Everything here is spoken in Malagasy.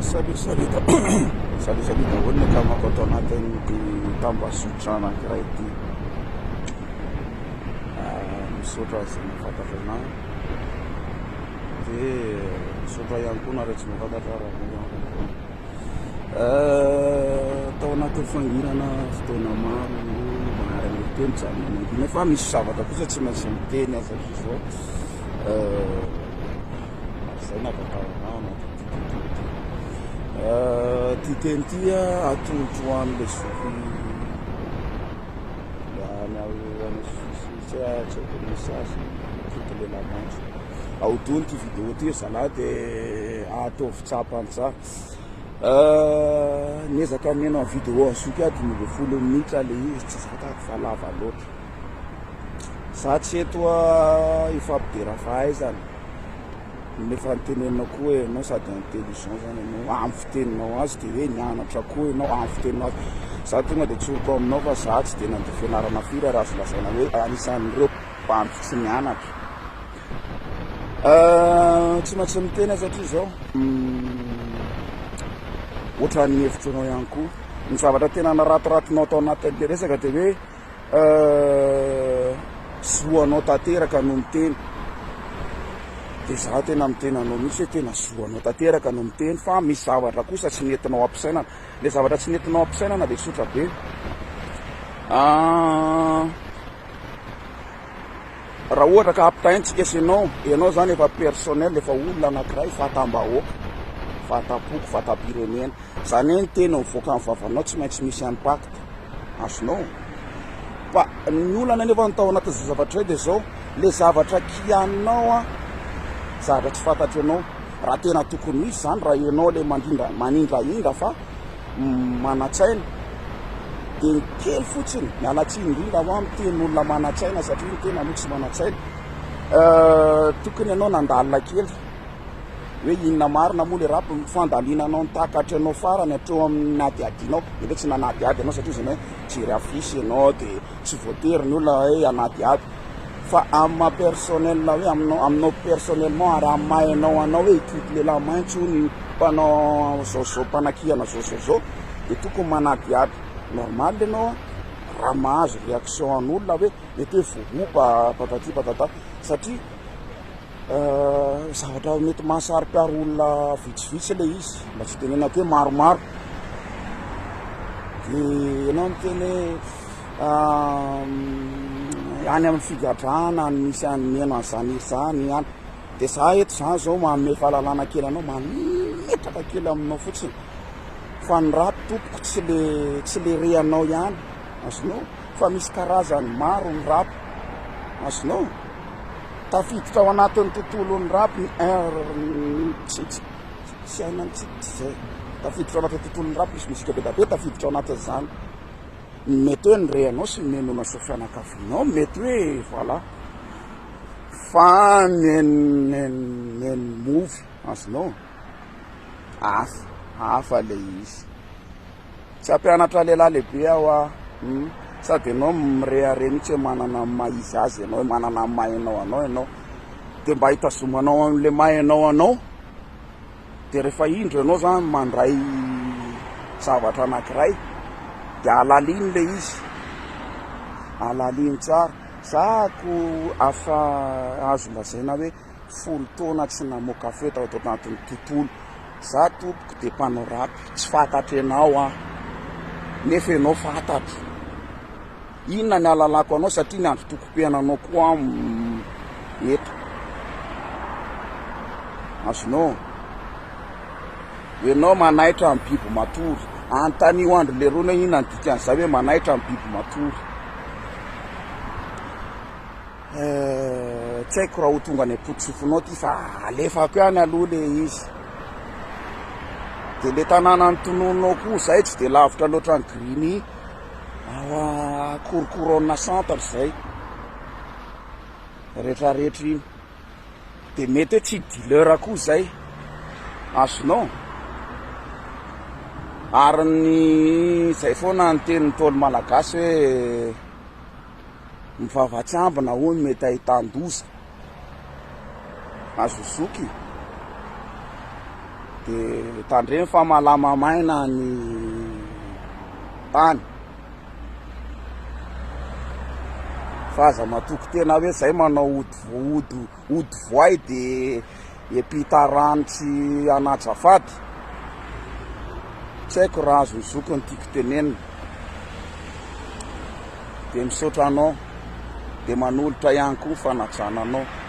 Salut daholo kamako atao anatin'ny tambazotra anankiray ity. Misaotra izay mahafantatra anahy dia misaotra ihany koa na rehetra tsy mahafantatra raha tao anatin'ny fangirana fotoana maro maharana teny tsy manangina fa misy zavatra kosa tsy maintsy miteny aza zao zay natatao ty teny ty atolotro an'le sofy aodony ty vidéo ty zalahy dia ataovy tsapany tsara niezaka mena vidéo azoky a 10 minitra le izy tsy zatako fa lava loatra za tsy eto ifampidera fahaizana nefa nytenenao koa hoe ianao sady intelligent zany ianao amin'ny fiteninao azy dia hoe nianatra koa ianao amin'ny fiteninao azy za tonga dia tsoroko aminao fa za tsy dia nandeha fianarana firy raha azo lazaina hoe anisan'ireo mpandro tsy nianatra tsy maintsy miteny satria zao ohatra ny hevitranao ihany koa ny zavatra tena naratiratinao tao anatin'le resaka dia hoe zoanao tanteraka no miteny dia za tena miteny anao mihitsy hoe tena zoanao tanteraka no miteny fa misy zavatra kosa tsy nentinao ampisainana. Le zavatra tsy nentinao ampisainana dia tsotra be raha ohatra ka ampitaintsika sy ianao zany efa personnel efa olona anankiray fatam-bahoaka fatapoko fatam-pirenena zany hoe ny tena mivoaka amin'ny vavanao tsy maintsy misy impact azonao fa ny olana nefa nytao anatin'izay zavatra hoe dia zao le zavatra kianao zavatra tsy fantatry ianao raha tena tokony misy zany raha ianao le manindraindra fa manatsaina dia ny kely fotsiny mialatsiny indrindra ho amin'ny tenin'olona manatsaina satria ny tena aloha tsy manatsaina tokony ianao nandalina kely hoe inona marina moa le rapy fandalinanao nitakatra ianao farany hatreo amin'ny adiadinao dia tsy nanadiady ianao satria zany hoe jery afisy ianao dia tsy voatery ny olona hoe anadiady fa amin'ny mahapersonnel hoe aminao personnellement ary amin'ny mahainao anao hoe itoto lehilahy maintso ny mpanao zaozao mpanakihana zaozao dia tokony manadiady normal ianao raha mahazo réaction an'olona hoe mety hoe vohopa patati patata satria zavatra mety mahasarika olona vitsivitsy le izy mba tsy tenena hoe maromaro dia ianao miteny hoe any amin'ny figadrana misy anymena an'izany izany any dia za eto zany zao manome fahalalana kely anao mametraka kely aminao fotsiny fa ny rapy tompoko tsy le reanao ihany azonao fa misy karazany maro ny rapy azonao tafiditra ao anatin'ny tontolon'ny rapy tsy ainantsika zay tafiditra ao anatin'ny tontolon'ny rapy misy kabe be tafiditra ao anatin'izany mety hoe ny reanao sy menona so fianakavinao mety hoe voilà fa ny movy azonao hafa le izy tsy ampianatra lehilahy lehibe aho sady ianao mirehare mihitsy hoe manana maizy azy ianao hoe manana mahainao anao dia mba hitazomanao an'le mahainao anao dia rehefa indro ianao zany mandray zavatra anankiray dia alaliny le izy alaliny tsara zako afa azo lazaina hoe 10 taona tsy namoaka kafe tao anatin'ny tontolo za tompoko dia mpanao rapy tsy fantatra ianao nefa ianao fantatro inona ny alalako anao satria ny andro tokom-piainanao koa eto azonao ianao manaitra amin'ny biby matory antanio andro le rony hoe inona ny dikan'izay hoe manaitra amin'ny biby matory tsy haiko raha ho tonga ny ampotsofonao ty fa alefako ihany aloha le izy dia le tanàna ny tonononao koa zay tsy dia lavitra loatra ny griny korokorona centre zay rehetrarehetra iny dia mety hoe tsy dealer koa zay azonao ary ny zay foana ny tenin'ny tolo malagasy hoe mivavatsy ambina hoy mety ahitan-doza azozoky de tandreny fa malama maina ny tany fa aza matoky tena hoe zay manao ody voay de epita ranitsy anajafady tsy haiko raha azo zokony tiako tenenina de misaotra anao de manolotra ihany koa fanajana anao.